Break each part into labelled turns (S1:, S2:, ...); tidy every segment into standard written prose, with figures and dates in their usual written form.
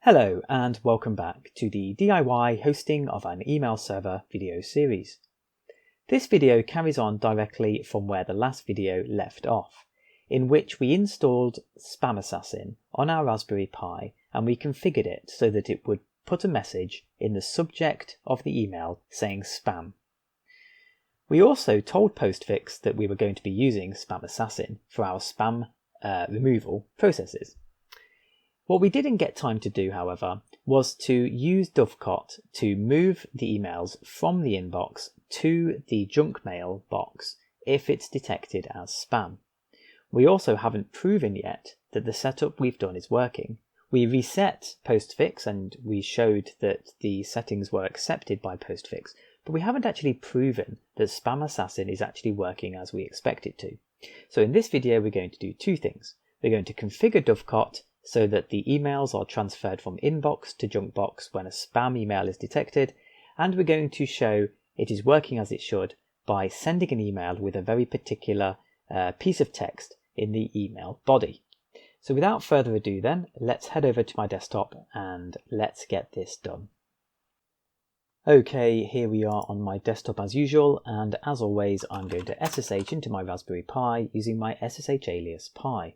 S1: Hello and welcome back to the DIY hosting of an email server video series. This video carries on directly from where the last video left off, in which we installed Spam Assassin on our Raspberry Pi and we configured it so that it would put a message in the subject of the email saying spam. We also told Postfix that we were going to be using Spam Assassin for our spam removal processes. What we didn't get time to do, however, was to use Dovecot to move the emails from the inbox to the junk mail box if it's detected as spam. We also haven't proven yet that the setup we've done is working. We reset Postfix and we showed that the settings were accepted by Postfix, but we haven't actually proven that Spam Assassin is actually working as we expect it to. So in this video we're going to do two things. We're going to configure Dovecot so that the emails are transferred from inbox to junk box when a spam email is detected, and we're going to show it is working as it should by sending an email with a very particular piece of text in the email body. So without further ado then, let's head over to my desktop and let's get this done. Okay, here we are on my desktop as usual, and as always I'm going to SSH into my Raspberry Pi using my SSH alias Pi.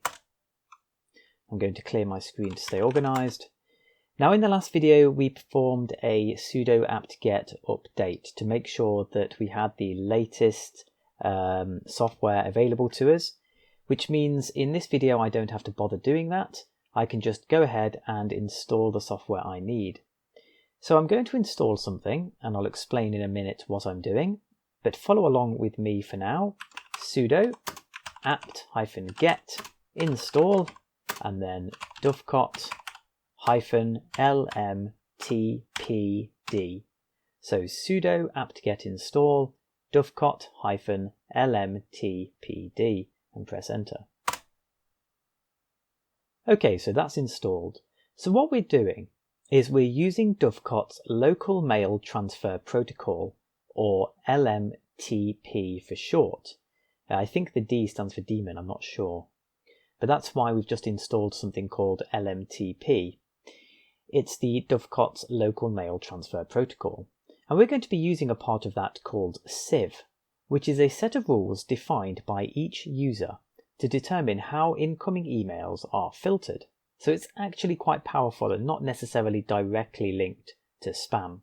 S1: I'm going to clear my screen to stay organized. Now in the last video we performed a sudo apt-get update to make sure that we had the latest software available to us, which means in this video I don't have to bother doing that. I can just go ahead and install the software I need. So I'm going to install something and I'll explain in a minute what I'm doing, but follow along with me for now. Sudo apt-get install and then Dovecot -lmtpd. So sudo apt-get install Dovecot -lmtpd and press enter. Okay, so that's installed. So what we're doing is we're using Dovecot's local mail transfer protocol, or LMTP for short. I think the D stands for daemon, I'm not sure. But that's why we've just installed something called LMTP. It's the Dovecot's local mail transfer protocol. And we're going to be using a part of that called sieve, which is a set of rules defined by each user to determine how incoming emails are filtered. So it's actually quite powerful and not necessarily directly linked to spam.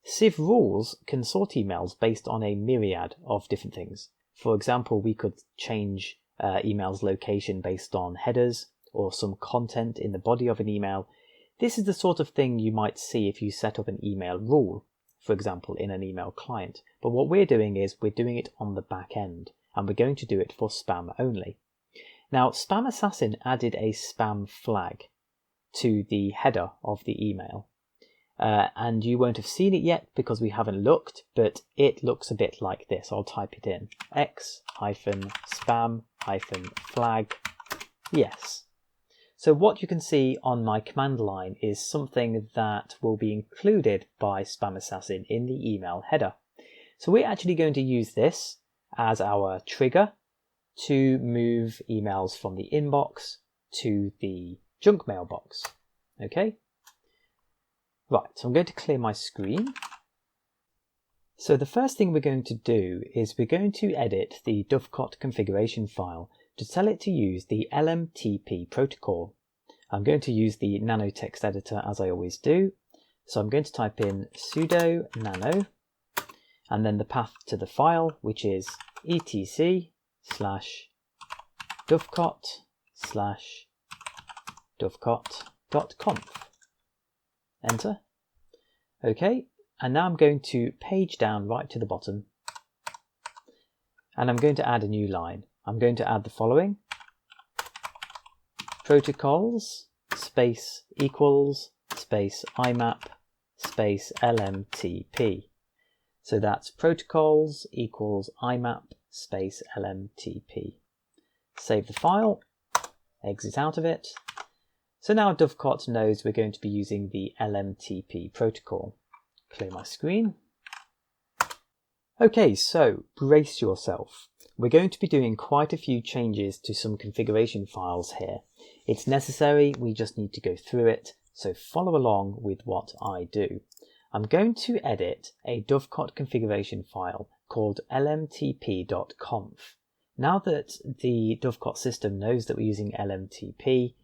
S1: Sieve rules can sort emails based on a myriad of different things. For example, we could change email's location based on headers or some content in the body of an email. This is the sort of thing you might see if you set up an email rule, for example, in an email client. But what we're doing is we're doing it on the back end, and we're going to do it for spam only. Now, Spam Assassin added a spam flag to the header of the email. And you won't have seen it yet because we haven't looked, but it looks a bit like this. I'll type it in. x-spam-flag yes. So what you can see on my command line is something that will be included by Spam Assassin in the email header. So we're actually going to use this as our trigger to move emails from the inbox to the junk mail box. Okay? Right, so I'm going to clear my screen. So the first thing we're going to do is we're going to edit the Dovecot configuration file to tell it to use the LMTP protocol. I'm going to use the nano text editor as I always do. So I'm going to type in sudo nano and then the path to the file, which is etc/dovecot/dovecot.conf. Enter. Okay, and now I'm going to page down right to the bottom and I'm going to add a new line. I'm going to add the following: protocols space equals space IMAP space LMTP. So that's protocols equals IMAP space LMTP. Save the file, exit out of it. So now Dovecot knows we're going to be using the LMTP protocol. Clear my screen. Okay, so brace yourself. We're going to be doing quite a few changes to some configuration files here. It's necessary, we just need to go through it so follow along with what I do. I'm going to edit a Dovecot configuration file called lmtp.conf. Now that the Dovecot system knows that we're using LMTP,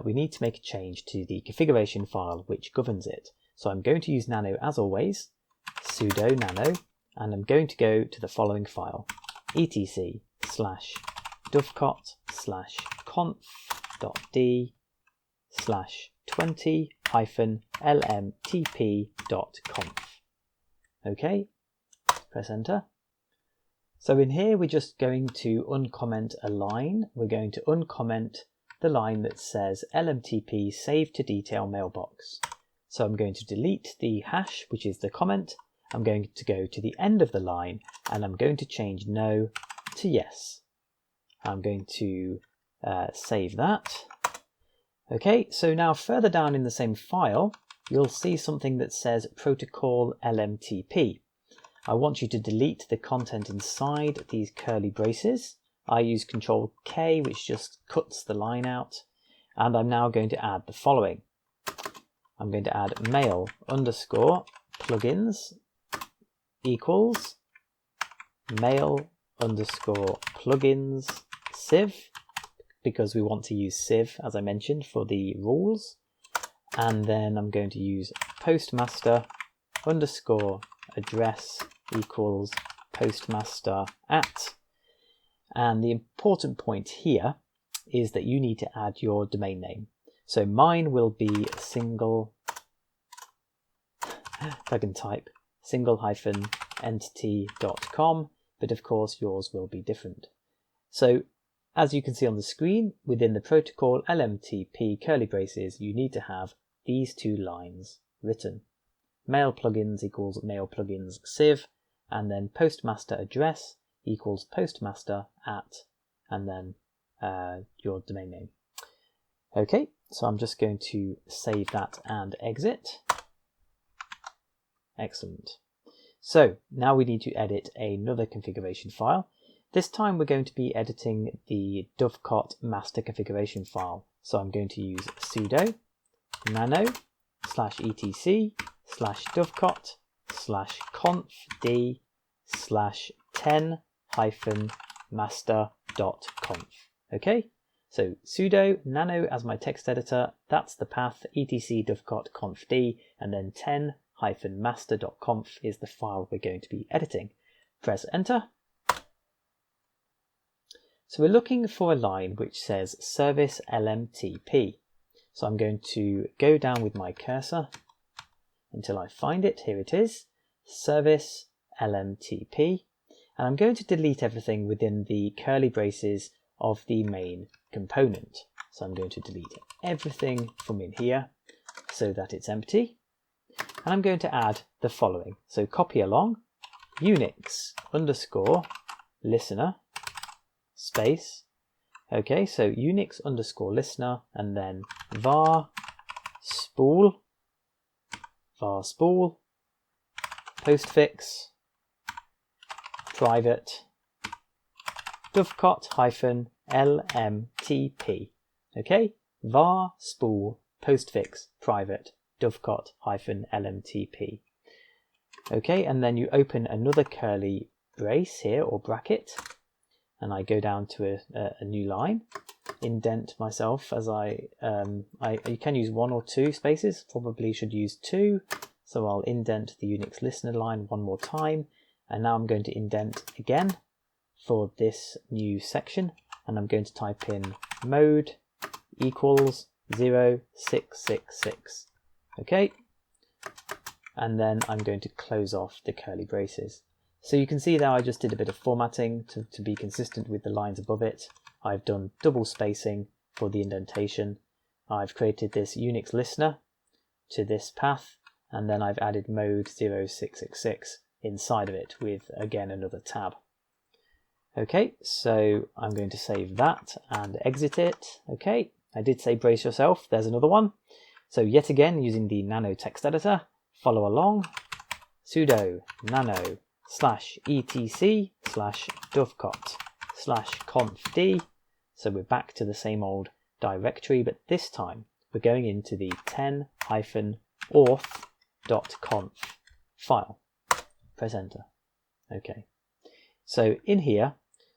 S1: we need to make a change to the configuration file which governs it. So I'm going to use nano as always, sudo nano, and I'm going to go to the following file, etc.dovecot/conf/20-lmtp.conf. Okay, press enter. So in here we're just going to uncomment a line. We're going to uncomment the line that says LMTP save to detail mailbox. So I'm going to delete the hash, which is the comment. I'm going to go to the end of the line and I'm going to change no to yes. I'm going to save that. Okay, so now further down in the same file, you'll see something that says protocol LMTP. I want you to delete the content inside these curly braces. I use Control K, which just cuts the line out. And I'm now going to add the following. I'm going to add mail underscore plugins equals mail underscore plugins civ, because we want to use civ, as I mentioned, for the rules. And then I'm going to use postmaster underscore address equals postmaster at. And the important point here is that you need to add your domain name. So mine will be single, if I can type, single-entity.com, but of course yours will be different. So as you can see on the screen, within the protocol LMTP curly braces, you need to have these two lines written. Mail plugins equals mail plugins civ, and then postmaster address equals postmaster at, and then your domain name. Okay, so I'm just going to save that and exit. Excellent. So now we need to edit another configuration file. This time we're going to be editing the Dovecot master configuration file. So I'm going to use sudo nano /etc/dovecot/conf/10-master.conf. Okay, so sudo nano as my text editor, that's the path, etc dovecot confd, and then 10-master.conf is the file we're going to be editing. Press enter. So we're looking for a line which says service LMTP. So I'm going to go down with my cursor until I find it. Here it is, service LMTP. And I'm going to delete everything within the curly braces of the main component. So I'm going to delete everything from in here so that it's empty. And I'm going to add the following. So copy along, Unix underscore listener space. Okay, so Unix underscore listener, and then var spool, postfix, private, Dovecot-LMTP. Okay, var spool, postfix, private, Dovecot-LMTP. Okay, and then you open another curly brace here, or bracket, and I go down to a new line, indent myself as you can use 1 or 2 spaces, probably should use 2, so I'll indent the Unix listener line one more time, and now I'm going to indent again for this new section, and I'm going to type in mode equals 0666. Okay, and then I'm going to close off the curly braces. So you can see there I just did a bit of formatting to be consistent with the lines above it. I've done double spacing for the indentation. I've created this Unix listener to this path, and then I've added mode 0666 inside of it with, again, another tab. Okay, so I'm going to save that and exit it. Okay, I did say brace yourself, there's another one. So yet again, using the nano text editor, follow along, sudo nano /etc/dovecot/confd. So we're back to the same old directory, but this time we're we're going into the 10-auth.conf file. Press enter. Okay. So in here,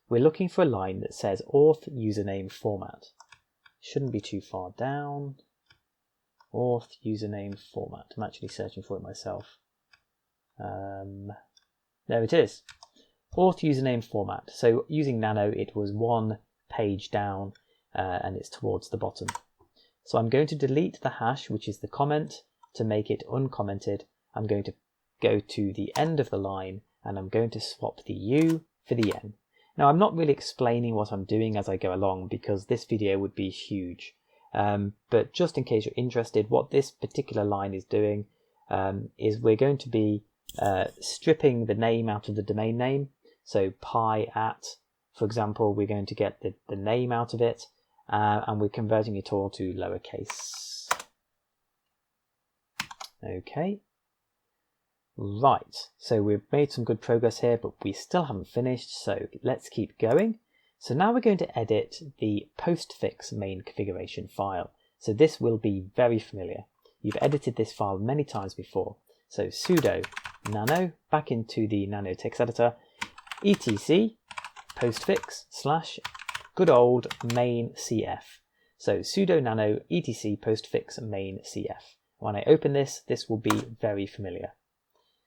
S1: we're looking for a line that says auth username format. Shouldn't be too far down. Auth username format. I'm actually searching for it myself. There it is. Auth username format. So using Nano, it was one page down and it's towards the bottom. So I'm going to delete the hash, which is the comment, to make it uncommented. I'm going to go to the end of the line and I'm going to swap the U for the N. Now I'm not really explaining what I'm doing as I go along because this video would be huge. But just in case you're interested, what this particular line is doing is we're going to be stripping the name out of the domain name. So pi at, for example, we're going to get the name out of it, and we're converting it all to lowercase. Okay. Right, so we've made some good progress here, but we still haven't finished, so let's keep going. So now we're going to edit the Postfix main configuration file. So this will be very familiar. You've edited this file many times before. So sudo nano, back into the nano text editor, etc postfix / good old main cf. So sudo nano etc postfix main cf. When I open this, this will be very familiar.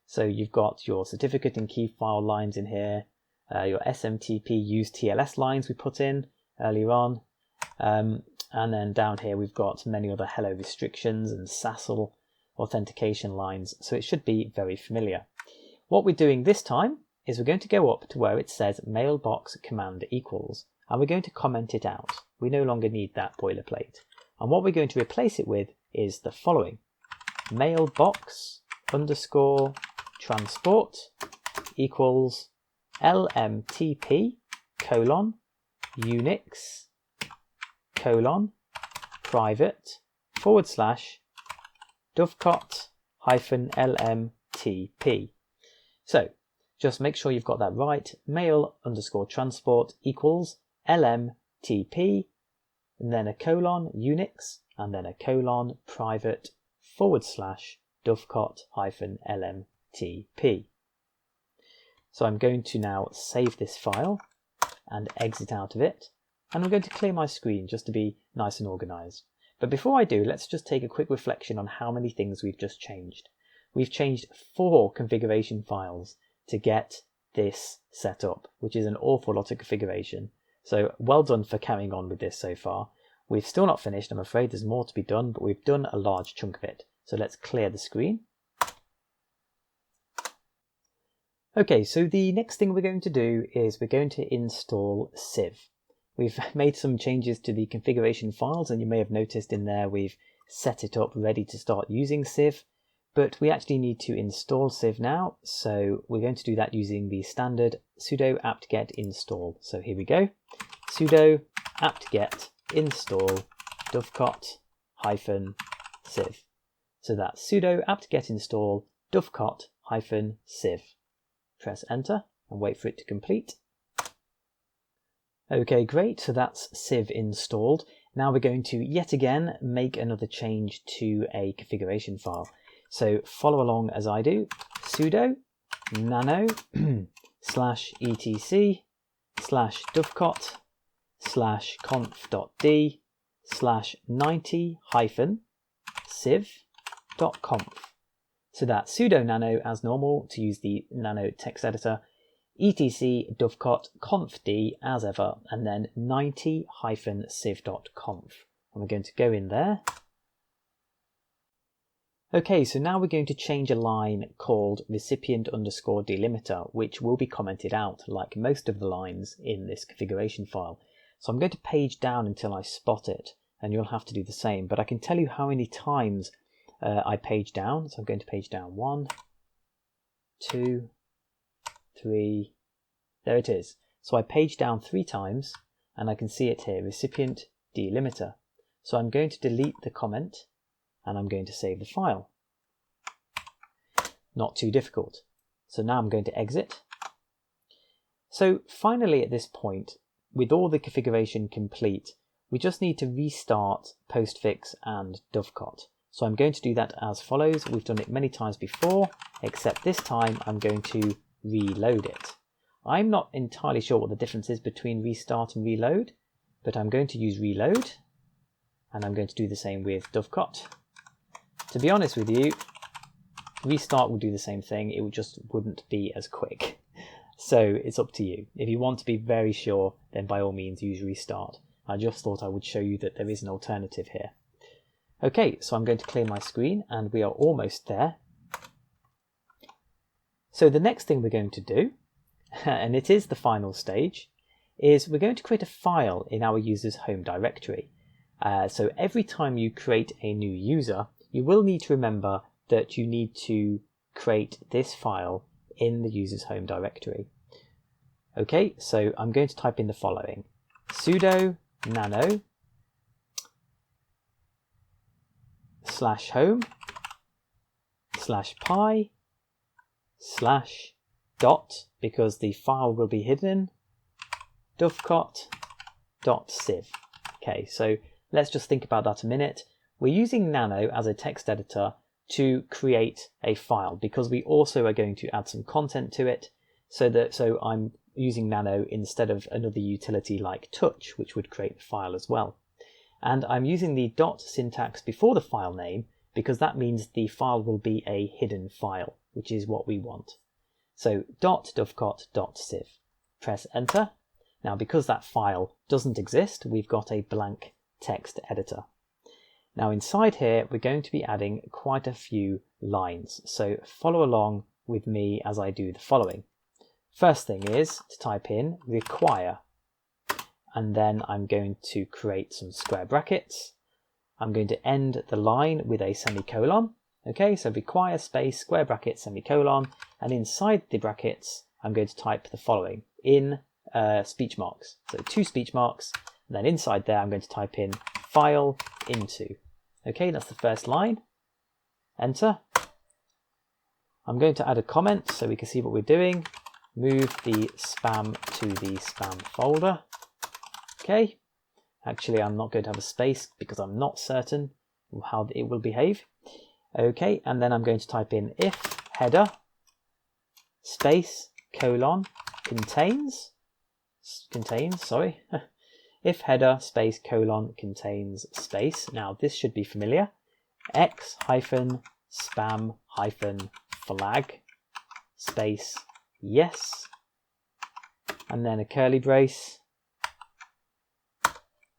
S1: So you've got your certificate and key file lines in here, your SMTP use TLS lines we put in earlier on, and then down here we've got many other hello restrictions and SASL authentication lines, so it should be very familiar. What we're doing this time is we're going to go up to where it says mailbox command equals, and we're going to comment it out. We no longer need that boilerplate. And what we're going to replace it with is the following: mailbox _ transport equals LMTP : Unix : private / Dovecot -LMTP. So just make sure you've got that right. Mail _ transport equals LMTP, and then a : Unix, and then a : private / Dovecot -LMTP. So I'm going to now save this file and exit out of it, and I'm going to clear my screen just to be nice and organized. But before I do, let's just take a quick reflection on how many things we've just changed. We've changed 4 configuration files to get this set up, which is an awful lot of configuration. So well done for carrying on with this so far. We've still not finished, I'm afraid there's more to be done, but we've done a large chunk of it. So let's clear the screen. Okay, so the next thing we're going to do is we're going to install Civ. We've made some changes to the configuration files, and you may have noticed in there we've set it up ready to start using Civ, but we actually need to install Civ now, so we're going to do that using the standard sudo apt-get install. So here we go, sudo apt-get install dovecot -civ. So that's sudo apt-get install dovecot -civ. Press enter and wait for it to complete. Okay, great, so that's Civ installed. Now we're going to yet again make another change to a configuration file. So follow along as I do. Sudo nano /etc /dovecot /conf.d /90-civ.conf. So that's sudo nano as normal to use the nano text editor, etc dovecot confd as ever, and then 90-civ.conf. And we're going to go in there. Okay, so now we're going to change a line called recipient _ delimiter, which will be commented out like most of the lines in this configuration file. So I'm going to page down until I spot it, and you'll have to do the same, but I can tell you how many times I page down. So I'm going to page down 1, 2, 3, there it is. So I page down 3 times, and I can see it here, recipient delimiter. So I'm going to delete the comment, and I'm going to save the file. Not too difficult. So now I'm going to exit. So finally at this point, with all the configuration complete, we just need to restart Postfix and Dovecot. So I'm going to do that as follows. We've done it many times before, except this time I'm going to reload it. I'm not entirely sure what the difference is between restart and reload, but I'm going to use reload, and I'm going to do the same with Dovecot. To be honest with you, restart will do the same thing, it just wouldn't be as quick. So it's up to you. If you want to be very sure, then by all means use restart. I just thought I would show you that there is an alternative here. Okay, so I'm going to clear my screen and we are almost there. So the next thing we're going to do, and it is the final stage, is we're going to create a file in our user's home directory. So every time you create a new user, you will need to remember that you need to create this file in the user's home directory. Okay, so I'm going to type in the following: sudo nano /home /pi /dot, because the file will be hidden, dovecot.siv. Okay, so let's just think about that a minute. We're using Nano as a text editor to create a file because we also are going to add some content to it. So I'm using Nano instead of another utility like Touch, which would create the file as well. And I'm using the dot syntax before the file name because that means the file will be a hidden file, which is what we want. So .dovecot.siv. Press enter. Now, because that file doesn't exist, we've got a blank text editor. Now inside here, we're going to be adding quite a few lines. So follow along with me as I do the following. First thing is to type in require, and then I'm going to create some square brackets. I'm going to end the line with a semicolon. Okay, so require space, square bracket, semicolon, and inside the brackets, I'm going to type the following in speech marks. So 2 speech marks, and then inside there, I'm going to type in file into. Okay, that's the first line. Enter. I'm going to add a comment so we can see what we're doing. Move the spam to the spam folder. Okay. Actually, I'm not going to have a space because I'm not certain how it will behave. Okay, and then I'm going to type in if header space colon contains, sorry. If header space colon contains space. Now this should be familiar. X hyphen spam hyphen flag space yes, and then a curly brace.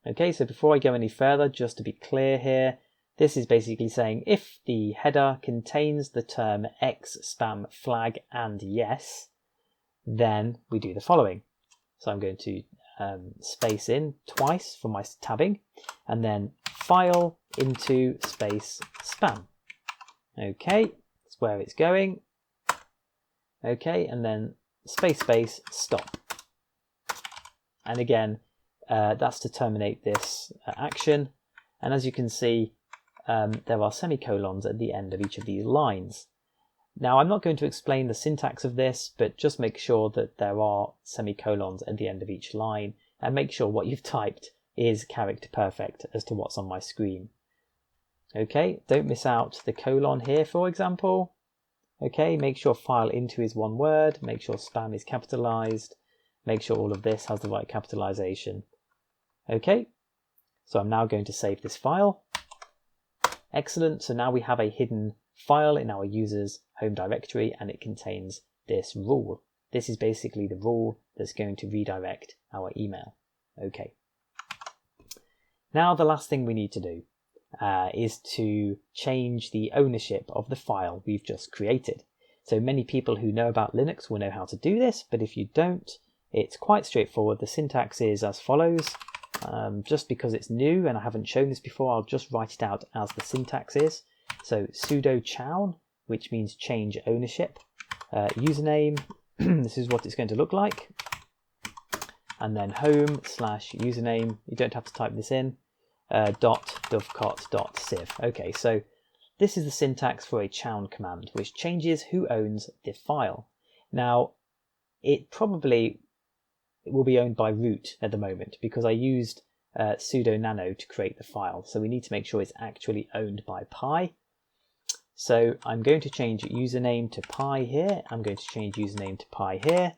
S1: Okay, so before I go any further, just to be clear here, this is basically saying if the header contains the term X spam flag and yes, then we do the following. So I'm going to space in twice for my tabbing, and then file into space spam. Okay, that's where it's going. Okay, and then space stop. And again, that's to terminate this action. And as you can see, there are semicolons at the end of each of these lines. Now, I'm not going to explain the syntax of this, but just make sure that there are semicolons at the end of each line, and make sure what you've typed is character perfect as to what's on my screen. Okay, don't miss out the colon here, for example. Okay, make sure file into is one word, make sure spam is capitalized, make sure all of this has the right capitalization. Okay, so I'm now going to save this file. Excellent, so now we have a hidden file in our user's home directory and it contains this rule. This is basically the rule that's going to redirect our email. Okay. Now the last thing we need to do is to change the ownership of the file we've just created. So many people who know about Linux will know how to do this, but if you don't, it's quite straightforward. The syntax is as follows. Just because it's new and I haven't shown this before, I'll just write it out as the syntax is. So sudo chown, which means change ownership. Username, this is what it's going to look like. And then home / username, you don't have to type this in, .dovecot.siv. Okay, so this is the syntax for a chown command, which changes who owns the file. Now, it probably will be owned by root at the moment because I used sudo nano to create the file. So we need to make sure it's actually owned by Pi. So I'm going to change username to Pi here. I'm going to change username to Pi here,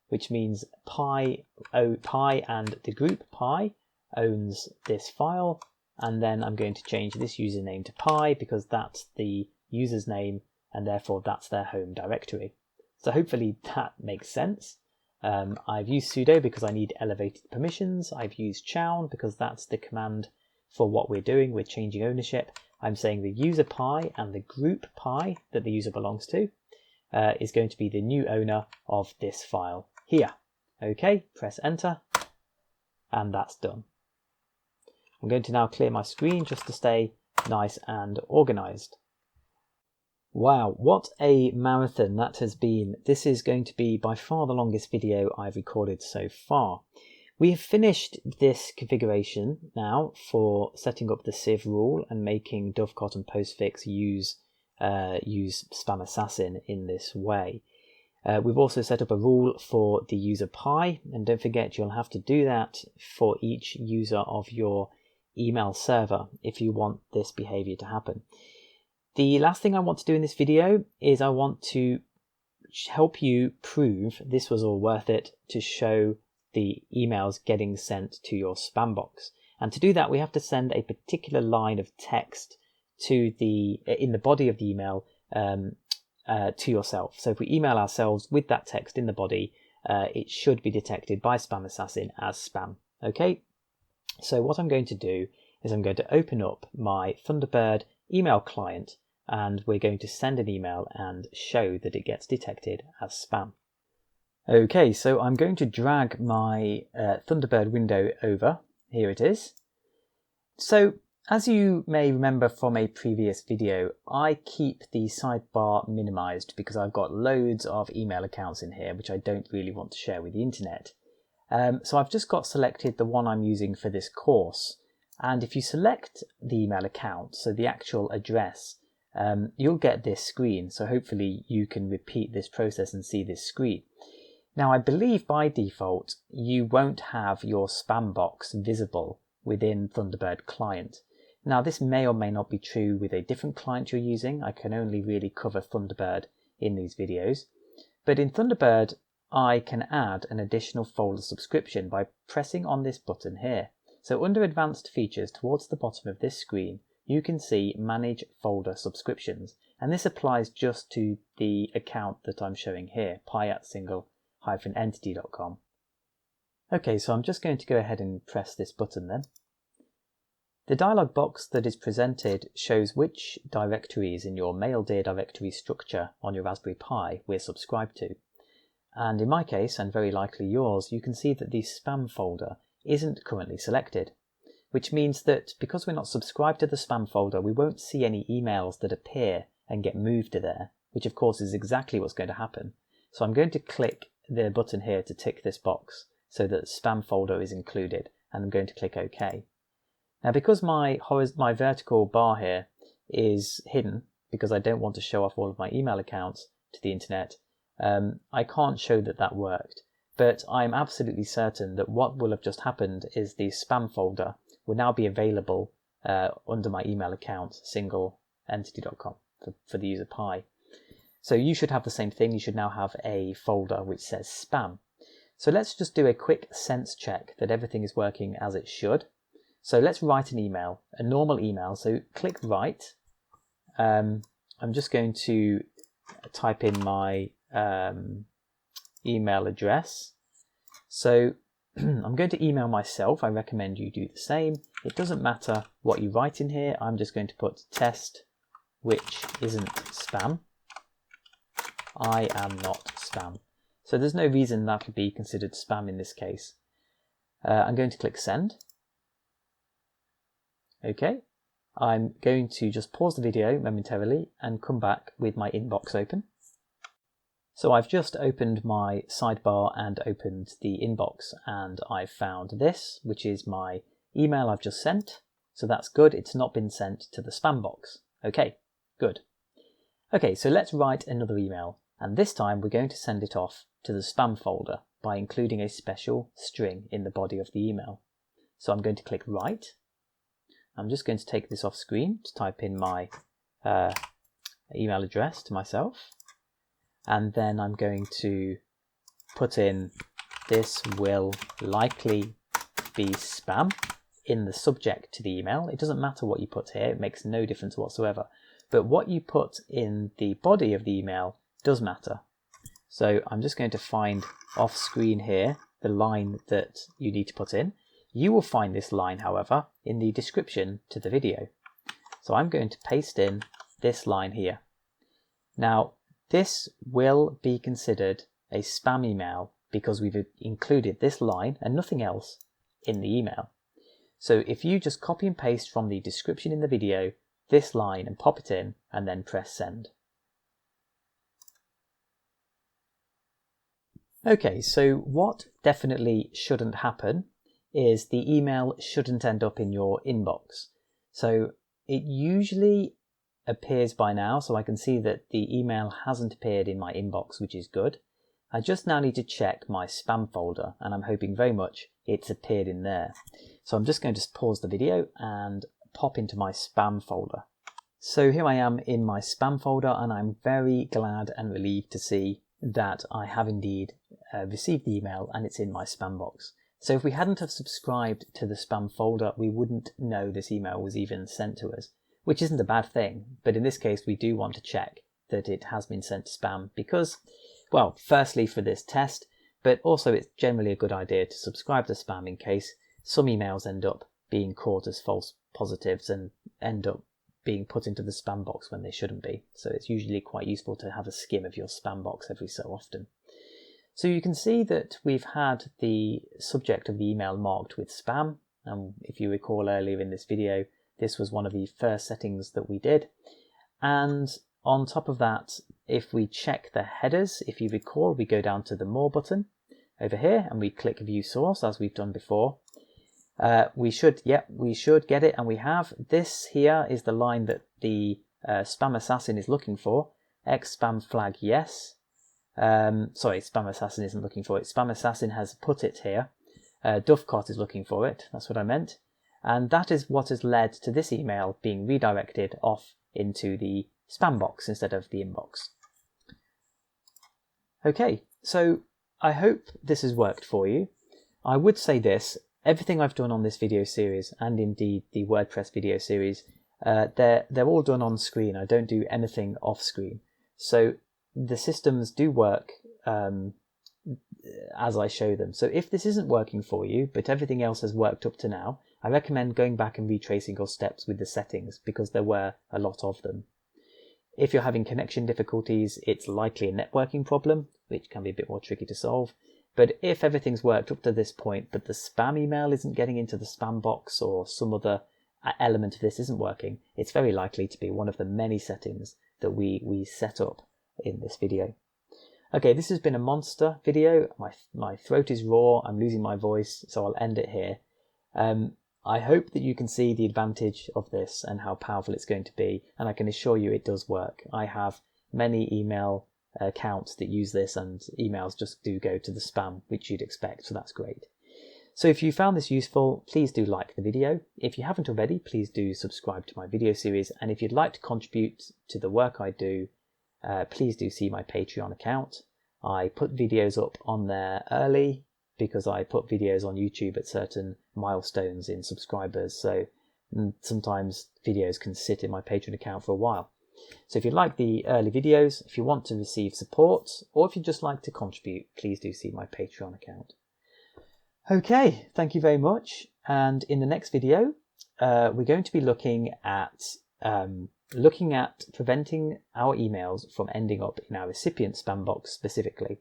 S1: which means Pi and the group Pi owns this file. And then I'm going to change this username to Pi because that's the user's name and therefore that's their home directory. So hopefully that makes sense. I've used sudo because I need elevated permissions. I've used chown because that's the command for what we're doing. We're changing ownership. I'm saying the user Pi and the group Pi that the user belongs to is going to be the new owner of this file here. Okay, press enter, and that's done. I'm going to now clear my screen just to stay nice and organized. Wow, what a marathon that has been. This is going to be by far the longest video I've recorded so far. We have finished this configuration now for setting up the sieve rule and making Dovecot and Postfix use Spam Assassin in this way. We've also set up a rule for the user Pi, and don't forget you'll have to do that for each user of your email server if you want this behavior to happen. The last thing I want to do in this video is I want to help you prove this was all worth it to show the emails getting sent to your spam box. And to do that, we have to send a particular line of text to in the body of the email to yourself. So if we email ourselves with that text in the body, it should be detected by Spam Assassin as spam. Okay, so what I'm going to do is I'm going to open up my Thunderbird email client, and we're going to send an email and show that it gets detected as spam. Okay, so I'm going to drag my Thunderbird window over. Here it is. So as you may remember from a previous video, I keep the sidebar minimized because I've got loads of email accounts in here which I don't really want to share with the internet. So I've just got selected the one I'm using for this course. And if you select the email account, so the actual address, you'll get this screen. So hopefully you can repeat this process and see this screen. Now I believe by default you won't have your spam box visible within Thunderbird client. Now this may or may not be true with a different client you're using. I can only really cover Thunderbird in these videos. But in Thunderbird I can add an additional folder subscription by pressing on this button here. So under advanced features towards the bottom of this screen you can see manage folder subscriptions, and this applies just to the account that I'm showing here, pi@single-entity.com. Okay, so I'm just going to go ahead and press this button then. The dialog box that is presented shows which directories in your maildir directory structure on your Raspberry Pi we're subscribed to. And in my case, and very likely yours, you can see that the spam folder isn't currently selected, which means that because we're not subscribed to the spam folder, we won't see any emails that appear and get moved to there, which of course is exactly what's going to happen. So I'm going to click the button here to tick this box so that the spam folder is included, and I'm going to click OK. Now because my vertical bar here is hidden, because I don't want to show off all of my email accounts to the internet, I can't show that that worked. But I'm absolutely certain that what will have just happened is the spam folder will now be available under my email account, single-entity.com, for the user Pi. So you should have the same thing. You should now have a folder which says spam. So let's just do a quick sense check that everything is working as it should. So let's write an email, a normal email. So click write. I'm just going to type in my email address. So I'm going to email myself. I recommend you do the same. It doesn't matter what you write in here. I'm just going to put test, which isn't spam. I am not spam. So there's no reason that would be considered spam in this case. I'm going to click send. Okay. I'm going to just pause the video momentarily and come back with my inbox open. So I've just opened my sidebar and opened the inbox, and I've found this, which is my email I've just sent. So that's good. It's not been sent to the spam box. Okay, good. Okay, so let's write another email, and this time we're going to send it off to the spam folder by including a special string in the body of the email. So I'm going to click Write. I'm just going to take this off screen to type in my email address to myself. And then I'm going to put in "this will likely be spam" in the subject to the email. It doesn't matter what you put here, it makes no difference whatsoever. But what you put in the body of the email does matter. So I'm just going to find off screen here the line that you need to put in. You will find this line, however, in the description to the video. So I'm going to paste in this line here. Now, this will be considered a spam email because we've included this line and nothing else in the email. So if you just copy and paste from the description in the video this line and pop it in and then press send. Okay, so what definitely shouldn't happen is the email shouldn't end up in your inbox. So it usually appears by now, so I can see that the email hasn't appeared in my inbox, which is good. I just now need to check my spam folder, and I'm hoping very much it's appeared in there. So I'm just going to pause the video and pop into my spam folder. So here I am in my spam folder, and I'm very glad and relieved to see that I have indeed received the email and it's in my spam box. So if we hadn't have subscribed to the spam folder, we wouldn't know this email was even sent to us, which isn't a bad thing. But in this case, we do want to check that it has been sent to spam because, well, firstly for this test, but also it's generally a good idea to subscribe to spam in case some emails end up being caught as false positives and end up being put into the spam box when they shouldn't be. So it's usually quite useful to have a skim of your spam box every so often. So you can see that we've had the subject of the email marked with spam. And if you recall earlier in this video, this was one of the first settings that we did. And on top of that, if we check the headers, if you recall, we go down to the More button over here and we click View Source as we've done before. We should get it, and we have. This here is the line that the Spam Assassin is looking for. X spam flag yes. Sorry, Spam Assassin isn't looking for it. Spam Assassin has put it here. Dovecot is looking for it. That's what I meant. And that is what has led to this email being redirected off into the spam box instead of the inbox. Okay, so I hope this has worked for you. I would say this. Everything I've done on this video series, and indeed the WordPress video series, they're all done on screen. I don't do anything off screen. So the systems do work as I show them. So if this isn't working for you, but everything else has worked up to now, I recommend going back and retracing your steps with the settings because there were a lot of them. If you're having connection difficulties, it's likely a networking problem, which can be a bit more tricky to solve. But if everything's worked up to this point, but the spam email isn't getting into the spam box or some other element of this isn't working, it's very likely to be one of the many settings that we set up in this video. Okay, this has been a monster video. My throat is raw, I'm losing my voice, so I'll end it here. I hope that you can see the advantage of this and how powerful it's going to be, and I can assure you it does work. I have many email accounts that use this, and emails just do go to the spam, which you'd expect, so that's great. So if you found this useful, please do like the video. If you haven't already, please do subscribe to my video series, and if you'd like to contribute to the work I do, please do see my Patreon account. I put videos up on there early because I put videos on YouTube at certain milestones in subscribers, so sometimes videos can sit in my Patreon account for a while. So if you like the early videos, if you want to receive support, or if you'd just like to contribute, please do see my Patreon account. Okay, thank you very much. And in the next video, we're going to be looking at preventing our emails from ending up in our recipient spam box specifically.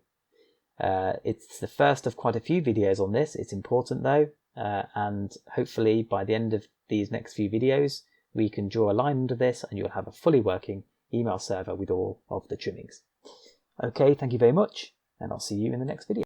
S1: It's the first of quite a few videos on this. It's important though, and hopefully by the end of these next few videos, we can draw a line under this and you'll have a fully working email server with all of the trimmings. Okay, thank you very much, and I'll see you in the next video.